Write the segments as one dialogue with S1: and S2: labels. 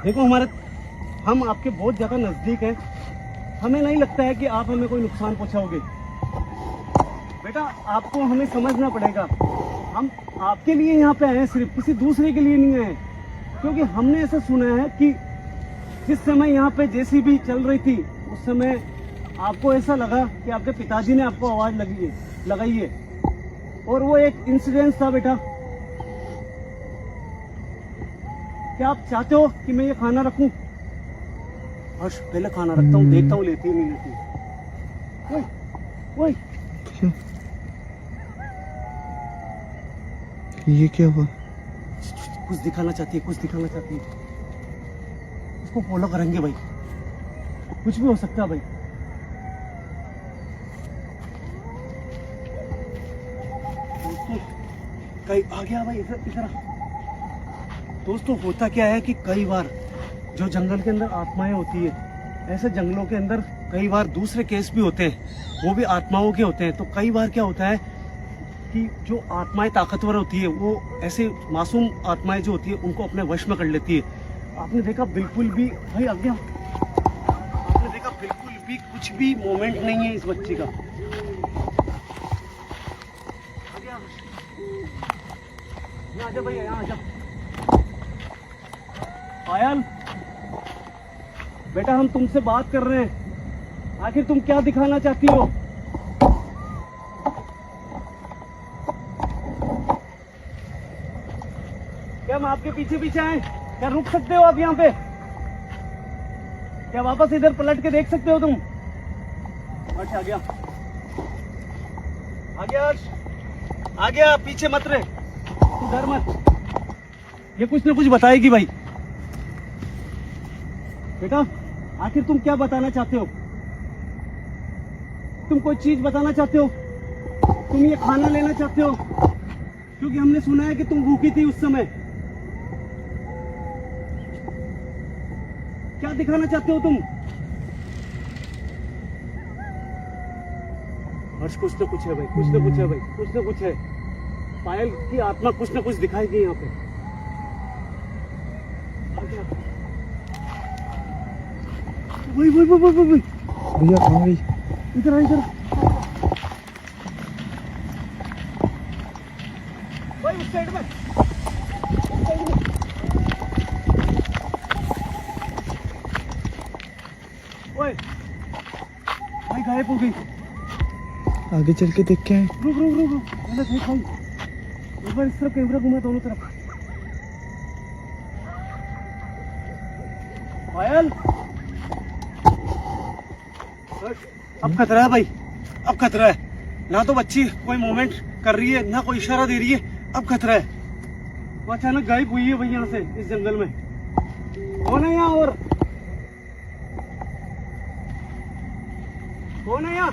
S1: देखो हम आपके बहुत ज्यादा नजदीक हैं। हमें नहीं लगता है कि आप हमें कोई नुकसान पहुंचाओगे। बेटा आपको हमें समझना पड़ेगा, हम आपके लिए यहाँ पे आए हैं, सिर्फ किसी दूसरे के लिए नहीं आए। क्योंकि हमने ऐसा सुना है कि जिस समय यहाँ पे जेसीबी चल रही थी उस समय आपको ऐसा लगा कि आपके पिताजी ने आपको आवाज लगाई है और वो एक इंसिडेंस था। बेटा क्या आप चाहते हो कि मैं ये खाना रखूं? हर्ष पहले खाना रखता हूँ, देखता हूँ लेती है नहीं लेती। ओए ओए
S2: ये क्या हुआ?
S1: कुछ दिखाना चाहती है, कुछ दिखाना चाहती है। इसको फॉलो करेंगे भाई, कुछ भी हो सकता है भाई। दोस्तों कई आ गया भाई, इधर दोस्तों होता क्या है कि कई बार जो जंगल के अंदर आत्माएं होती है, ऐसे जंगलों के अंदर कई बार दूसरे केस भी होते हैं, वो भी आत्माओं के होते हैं। तो कई बार क्या होता है कि जो आत्माएं ताकतवर होती है वो ऐसे मासूम आत्माएं जो होती है उनको अपने वश में कर लेती है। आपने देखा बिल्कुल भी भाई आ गया, आपने देखा बिल्कुल भी कुछ भी मोमेंट नहीं है इस बच्ची का। यहाँ आजा भैया, यहाँ आजा। पायल बेटा हम तुमसे बात कर रहे हैं, आखिर तुम क्या दिखाना चाहती हो? क्या हम आपके पीछे पीछे आए? क्या रुक सकते हो आप यहाँ पे? क्या वापस इधर पलट के देख सकते हो तुम? अच्छा आ गया, आ गया हर्ष, आ गया, पीछे मत रहे, तू डर मत। ये कुछ ना कुछ बताएगी भाई। बेटा आखिर तुम क्या बताना चाहते हो? तुम कोई चीज बताना चाहते हो? तुम ये खाना लेना चाहते हो? क्योंकि हमने सुना है कि तुम भूखी थी उस समय। क्या दिखाना चाहते हो तुम? हर्ष कुछ ना कुछ है भाई, कुछ ना कुछ है भाई, कुछ ना कुछ है। पायल की आत्मा कुछ ना कुछ दिखाएगी यहाँ पे। वही
S2: भैया कहाँ गई?
S1: इधर इधर भाई, उस साइड में, ओए भाई गायब हो गई।
S2: आगे चल के देख के आए।
S1: रुक रुक रुक रुक, पहले देख भाई, एक बार इस तरफ कैमरा घुमा दोनों तरफ। पायल अब खतरा है भाई, अब खतरा है। ना तो बच्ची कोई मूवमेंट कर रही है, ना कोई इशारा दे रही है, अब खतरा है। वो अचानक गायब हुई है भाई यहाँ से, इस जंगल में। कौन है यहाँ? और कौन है यहाँ?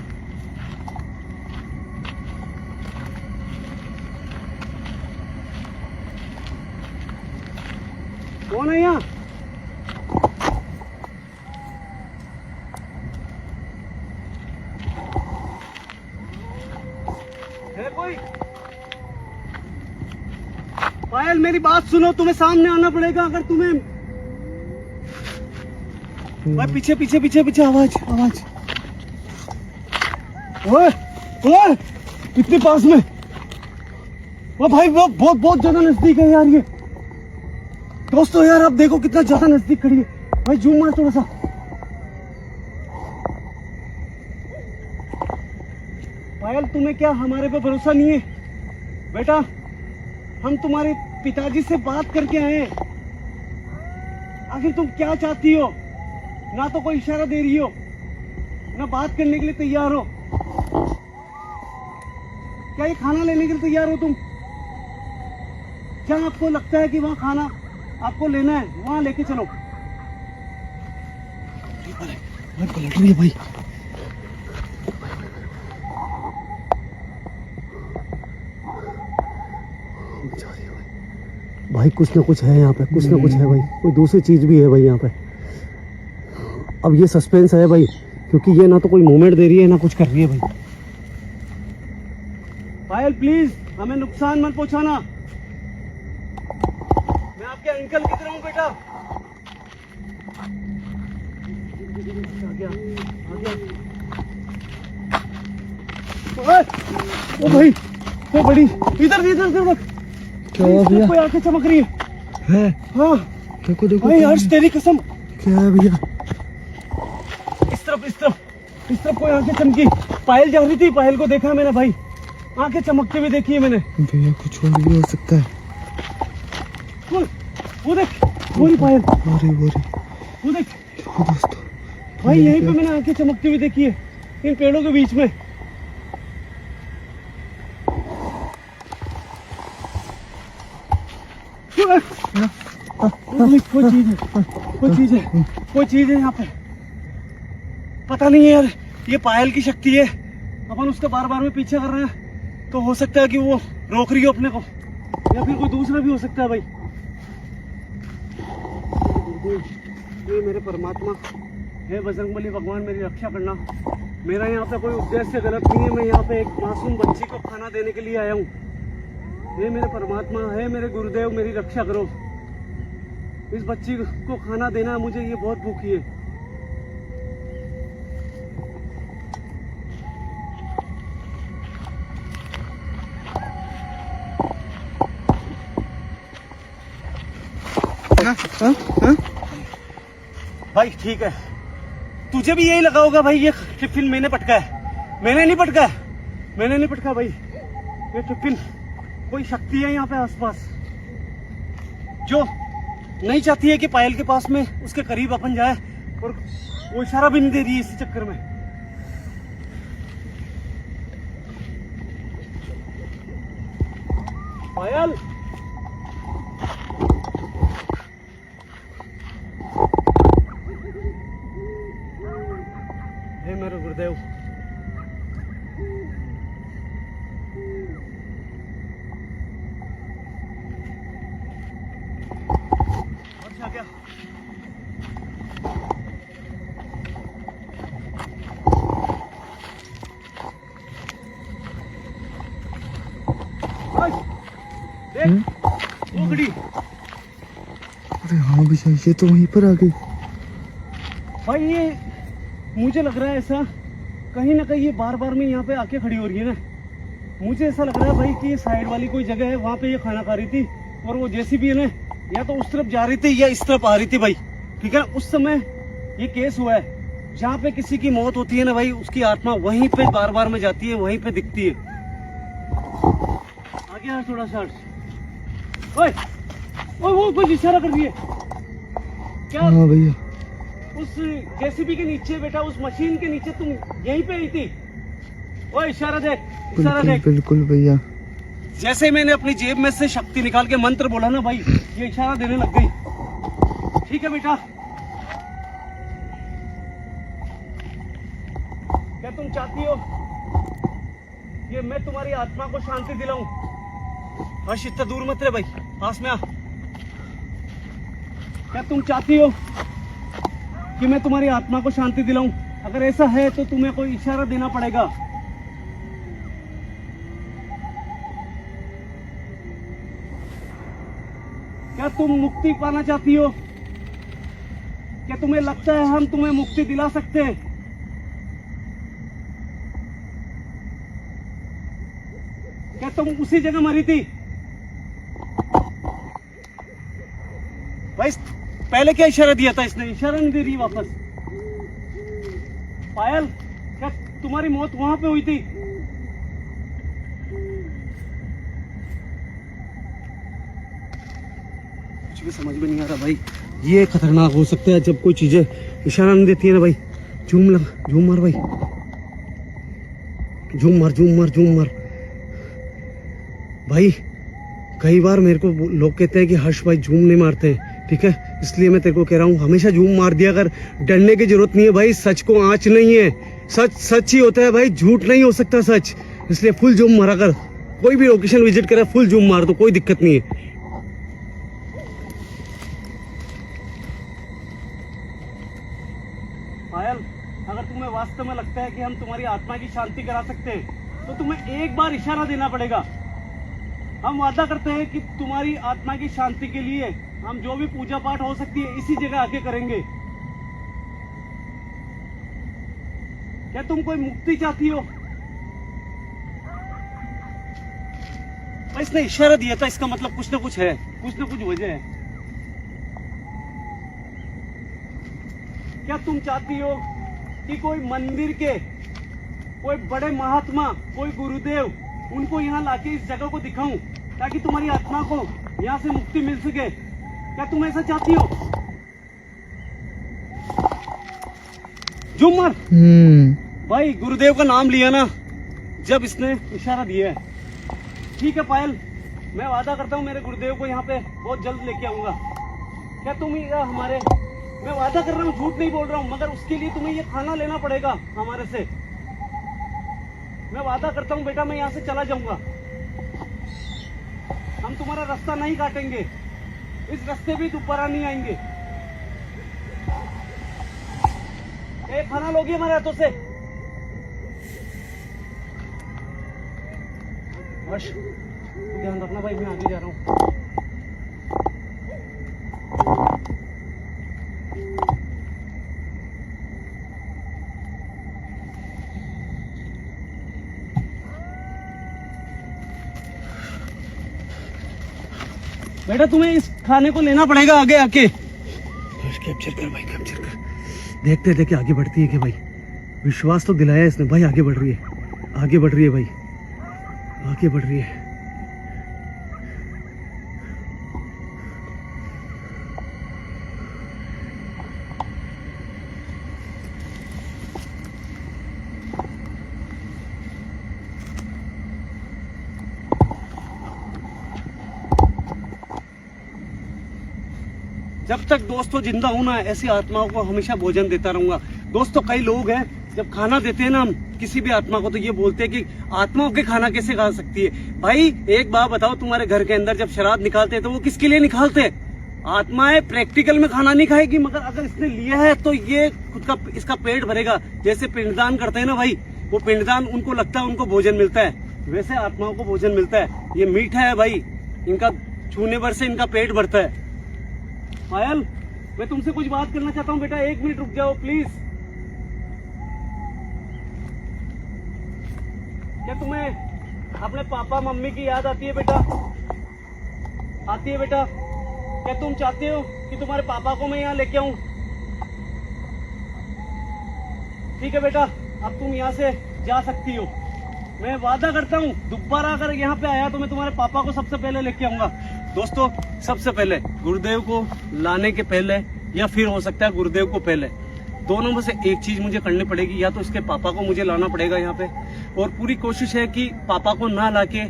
S1: कौन है यहाँ? है कोई? पायल मेरी बात सुनो, तुम्हें सामने आना पड़ेगा अगर तुम्हें। भाई पीछे पीछे पीछे पीछे, आवाज आवाज। ओए ओए इतनी पास में? वो भाई वो बहुत बहुत ज्यादा नजदीक है यार ये। दोस्तों यार आप देखो कितना ज्यादा नजदीक खड़ी है भाई, जूम मार थोड़ा सा। पायल तुम्हें क्या हमारे पे भरोसा नहीं है? बेटा हम तुम्हारे पिताजी से बात करके आए हैं, आखिर तुम क्या चाहती हो? ना तो कोई इशारा दे रही हो, ना बात करने के लिए तैयार हो। क्या ये खाना लेने के लिए तैयार हो तुम? क्या आपको लगता है कि वहां खाना आपको लेना है? वहां लेके चलो। पलट रही है भाई। भाई कुछ ना कुछ है यहाँ पे, कुछ ना कुछ है भाई, कोई दूसरी चीज भी है भाई यहाँ पे। अब ये सस्पेंस है भाई, क्योंकि ये ना तो कोई मूवमेंट दे रही है ना कुछ कर रही है भाई। पायल प्लीज हमें नुकसान मत पहुंचाना। मैं आपके अंकल की तरह हूँ बेटा, गया। ओए, ओ भाई, ओ बड़ी, इधर इधर इधर देख।
S2: क्या हुआ भैया?
S1: कोई आंखें चमक रही है। हाँ
S2: देखो देखो
S1: भाई, हर्ष तेरी कसम,
S2: क्या है भैया?
S1: इस तरफ कोई आंखें चमकी। पायल जा रही थी, पायल को देखा मैंने भाई, आंखें चमकते हुए देखी है मैंने।
S2: भैया कुछ और भी हो सकता है।
S1: वो देख, वो रही पायल,
S2: वो
S1: वो देख
S2: देखो दोस्तों,
S1: भाई, यहीं पे मैंने आंखें चमकती हुई देखी है, इन पेड़ों के बीच में। कोई चीज है यहाँ पे, पता नहीं है यार, ये पायल की शक्ति है। अपन उसका बार बार में पीछा कर रहे हैं, तो हो सकता है कि वो रोक रही हो अपने को, या फिर कोई दूसरा भी हो सकता है भाई। ये मेरे परमात्मा, हे बजरंगबली भगवान, मेरी रक्षा करना। मेरा यहाँ पे कोई उद्देश्य गलत नहीं है, मैं यहाँ पे एक मासूम बच्ची को खाना देने के लिए आया हूँ। हे मेरे परमात्मा, हे मेरे गुरुदेव, मेरी रक्षा करो। इस बच्ची को खाना देना है मुझे, ये बहुत भूखी है। भाई ठीक है, तुझे भी यही लगा होगा भाई, ये टिफिन मैंने पटका है। मैंने नहीं पटका भाई, ये टिफिन, कोई शक्ति है यहाँ पे आसपास जो नहीं चाहती है कि पायल के पास में, उसके करीब अपन जाए, और वो इशारा भी नहीं दे रही है इसी चक्कर में। पायल, हे मेरे गुरुदेव, और क्या? वो खड़ी।
S2: अरे हाँ भैया, ये तो वहीं पर आ गई।
S1: भाई ये मुझे लग रहा है ऐसा, कहीं ना कहीं ये बार बार में यहाँ पे आके खड़ी हो रही है ना। मुझे ऐसा लग रहा है भाई कि ये साइड वाली कोई जगह है, वहाँ पे ये खाना खा रही थी, और वो जेसीबी है ना, या तो उस तरफ जा रही थी या इस तरफ आ रही थी भाई। ठीक है, उस समय ये केस हुआ है, जहाँ पे किसी की मौत होती है ना भाई, उसकी आत्मा वहीं पे बार बार में जाती है, वहीं पे दिखती है। आगे यार थोड़ा सा। ओए, वो कुछ इशारा कर रही है क्या?
S2: हाँ भैया,
S1: उस जेसीबी के नीचे बेटा, उस मशीन के नीचे तुम यहीं पे आई थी। ओ इशारा देख, इशारा देख।
S2: बिल्कुल भैया,
S1: जैसे मैंने अपनी जेब में से शक्ति निकाल के मंत्र बोला ना भाई, ये इशारा देने लग गई। ठीक है बेटा, क्या तुम चाहती हो ये मैं तुम्हारी आत्मा को शांति दिलाऊं? हर्ष इतना दूर मत रहे भाई, पास में आ। क्या तुम चाहती हो कि मैं तुम्हारी आत्मा को शांति दिलाऊं? अगर ऐसा है तो तुम्हें कोई इशारा देना पड़ेगा। क्या तुम मुक्ति पाना चाहती हो? क्या तुम्हें लगता है हम तुम्हें मुक्ति दिला सकते हैं? क्या तुम उसी जगह मरी थी? भाई पहले क्या इशारा दिया था इसने? इशारा नहीं दे रही वापस। पायल, क्या तुम्हारी मौत वहां पे हुई थी? कुछ भी समझ में नहीं आ रहा भाई, ये खतरनाक हो सकता है जब कोई चीजें इशारा नहीं देती है ना भाई। झूम मार भाई, झूम मार भाई। कई बार मेरे को लोग कहते हैं कि हर्ष भाई झूम नहीं मारते हैं, ठीक है, इसलिए मैं तेरे को कह रहा हूँ हमेशा झूम मार दिया कर। डरने की जरूरत नहीं है भाई, सच को आंच नहीं है, सच सच ही होता है भाई, झूठ नहीं हो सकता सच। इसलिए फुल झूम मारा कर, कोई भी लोकेशन विजिट करे फुल झूम मार दो, कोई दिक्कत नहीं है। पायल, अगर तुम्हें वास्तव में लगता है कि हम तुम्हारी आत्मा की शांति करा सकते हैं, तो तुम्हें एक बार इशारा देना पड़ेगा। हम वादा करते हैं कि तुम्हारी आत्मा की शांति के लिए हम जो भी पूजा पाठ हो सकती है इसी जगह आके करेंगे। क्या तुम कोई मुक्ति चाहती हो? इसने इशारा दिया था, इसका मतलब कुछ ना कुछ है, कुछ ना कुछ वजह है। क्या तुम चाहती हो कि कोई मंदिर के कोई बड़े महात्मा, कोई गुरुदेव, उनको यहाँ लाके इस जगह को दिखाऊं ताकि तुम्हारी आत्मा को यहाँ से मुक्ति मिल सके? क्या तुम ऐसा चाहती हो? झूमर भाई, गुरुदेव का नाम लिया ना जब इसने इशारा दिया है। ठीक है पायल, मैं वादा करता हूँ मेरे गुरुदेव को यहाँ पे बहुत जल्द लेके आऊंगा। क्या तुम हमारे, मैं वादा कर रहा हूँ, झूठ नहीं बोल रहा हूँ, मगर उसके लिए तुम्हें ये खाना लेना पड़ेगा हमारे से। मैं वादा करता हूँ बेटा, मैं यहाँ से चला जाऊंगा। हम तुम्हारा रास्ता नहीं काटेंगे, इस रास्ते भी दोबारा नहीं आएंगे। खाना लोगी हमारे हाथों से? बस ध्यान रखना भाई, मैं आगे जा रहा हूँ। बेटा तुम्हें इस खाने को लेना पड़ेगा आगे आके। कैप्चर कर भाई, कैप्चर कर। देखते देखते आगे बढ़ती है कि भाई, विश्वास तो दिलाया इसने भाई। आगे बढ़ रही है, आगे बढ़ रही है भाई, आगे बढ़ रही है। जब तक दोस्तों जिंदा हूं ना, ऐसी आत्माओं को हमेशा भोजन देता रहूंगा। दोस्तों कई लोग हैं, जब खाना देते हैं ना हम किसी भी आत्मा को, तो ये बोलते हैं कि आत्माओं के खाना कैसे खा सकती है। भाई एक बात बताओ, तुम्हारे घर के अंदर जब शराब निकालते हैं तो वो किसके लिए निकालते हैं? आत्माएं प्रैक्टिकल में खाना नहीं खाएगी, मगर अगर इसने लिया है तो ये खुद का, इसका पेट भरेगा। जैसे पिंडदान करते हैं ना भाई, वो पिंडदान उनको लगता है उनको भोजन मिलता है, वैसे आत्माओं को भोजन मिलता है। ये मीठा है भाई, इनका छूने भर से इनका पेट भरता है। पायल, मैं तुमसे कुछ बात करना चाहता हूँ बेटा, 1 मिनट रुक जाओ प्लीज। क्या तुम्हें अपने पापा मम्मी की याद आती है बेटा? आती है बेटा? क्या तुम चाहते हो कि तुम्हारे पापा को मैं यहाँ लेके आऊं? ठीक है बेटा, अब तुम यहाँ से जा सकती हो। मैं वादा करता हूँ दोबारा अगर यहाँ पे आया तो मैं तुम्हारे पापा को सबसे पहले लेके आऊंगा। दोस्तों सबसे पहले गुरुदेव को लाने के पहले, या फिर हो सकता है गुरुदेव को पहले, दोनों में से एक चीज मुझे करनी पड़ेगी। या तो इसके पापा को मुझे लाना पड़ेगा यहाँ पे, और पूरी कोशिश है कि पापा को ना लाके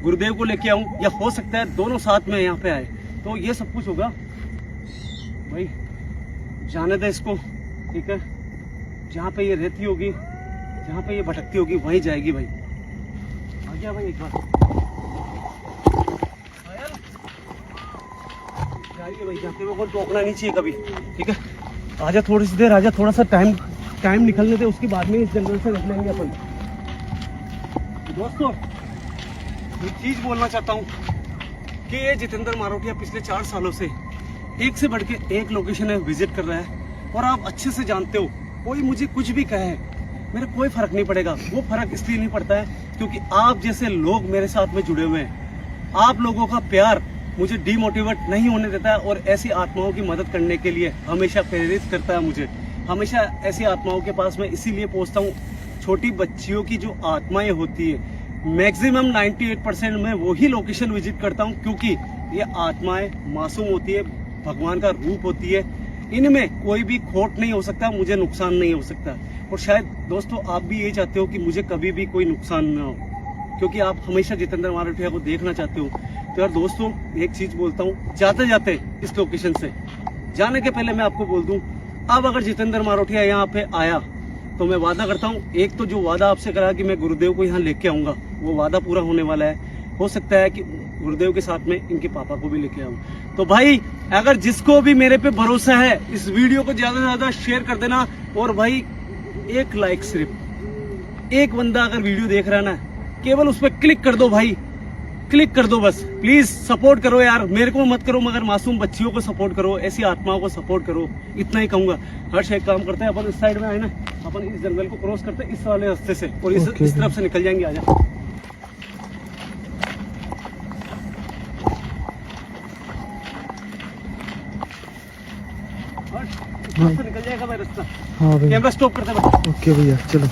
S1: गुरुदेव को लेके आऊं, या हो सकता है दोनों साथ में यहाँ पे आए। तो ये सब कुछ होगा भाई, जाने दे इसको, ठीक है? जहाँ पे ये रहती होगी, जहाँ पे ये भटकती होगी, वहीं जाएगी भाई। आ गया भाई एक बार, जाइए भाई, जाते हुए टोकना नहीं चाहिए कभी, ठीक है? आजा थोड़ी सी देर, आजा, थोड़ा सा टाइम निकलने दे, उसके बाद में इस जंगल से निकलेंगे अपन। दोस्तों एक चीज बोलना चाहता हूँ कि ये जितेंद्र मारोटिया पिछले 4 सालों से एक से बढ़ के एक लोकेशन है विजिट कर रहा है, और आप अच्छे से जानते हो, कोई मुझे कुछ भी कहे मेरे कोई फर्क नहीं पड़ेगा। वो फर्क इसलिए नहीं पड़ता है क्योंकि आप जैसे लोग मेरे साथ में जुड़े हुए हैं। आप लोगों का प्यार मुझे डीमोटिवेट नहीं होने देता है, और ऐसी आत्माओं की मदद करने के लिए हमेशा प्रेरित करता है मुझे। हमेशा ऐसी आत्माओं के पास मैं इसीलिए पहुंचता हूँ। छोटी बच्चियों की जो आत्माएं होती है, मैक्सिमम 98% में वही लोकेशन विजिट करता हूँ, क्योंकि ये आत्माएं मासूम होती है, भगवान का रूप होती है। इनमें कोई भी खोट नहीं हो सकता, मुझे नुकसान नहीं हो सकता। और शायद दोस्तों आप भी ये चाहते हो कि मुझे कभी भी कोई नुकसान ना हो, क्योंकि आप हमेशा जितेंद्र मारोटिया को देखना चाहते हो। तो यार दोस्तों एक चीज बोलता हूँ, जाते जाते इस लोकेशन से जाने के पहले मैं आपको बोल दूं, अब अगर जितेंद्र मारोटिया यहाँ पे आया तो मैं वादा करता हूँ, एक तो जो वादा आपसे करा कि मैं गुरुदेव को यहाँ लेके आऊंगा, वो वादा पूरा होने वाला है। हो सकता है कि गुरुदेव के साथ में इनके पापा को भी लेके आऊं। तो भाई अगर जिसको भी मेरे पे भरोसा है, इस वीडियो को ज्यादा से ज्यादा शेयर कर देना। और भाई एक लाइक, सिर्फ एक बंदा अगर वीडियो देख रहा है ना, केवल उस पर क्लिक कर दो भाई, क्लिक कर दो बस। प्लीज सपोर्ट करो यार, मेरे को मत करो मगर मासूम बच्चियों को सपोर्ट करो, ऐसी आत्माओं को सपोर्ट करो, इतना ही कहूंगा। हर्ष एक काम करते हैं अपन, इस साइड में आए ना, अपन इस जंगल को क्रॉस करते इस वाले रास्ते से और इस
S2: Okay,
S1: तरफ से निकल जाएंगे। आजा
S2: हाँ।
S1: निकल जाएगा भाई रास्ता।
S2: हाँ भैया,
S1: कैमरा स्टॉप करते भाई।
S2: ओके भैया चलो।